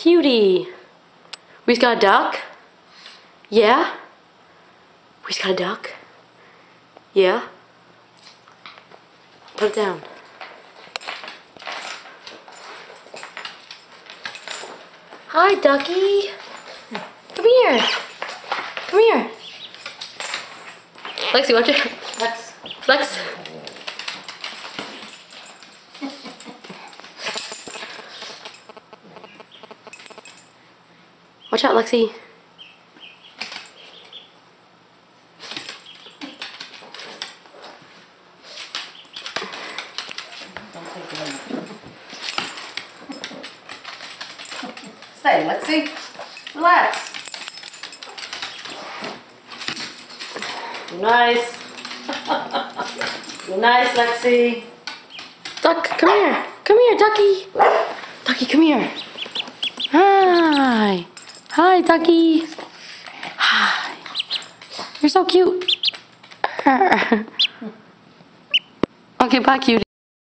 Cutie. We just got a duck? Yeah? We just got a duck? Yeah? Put it down. Hi, ducky. Come here. Come here. Lexi, watch it. Lex. Watch out, Lexi. Stay, Lexi. Relax. Nice. Nice, Lexi. Duck, come here. Come here, ducky. Ducky, come here. Hi. Hi, ducky. Hi. You're so cute. Okay, bye, cutie.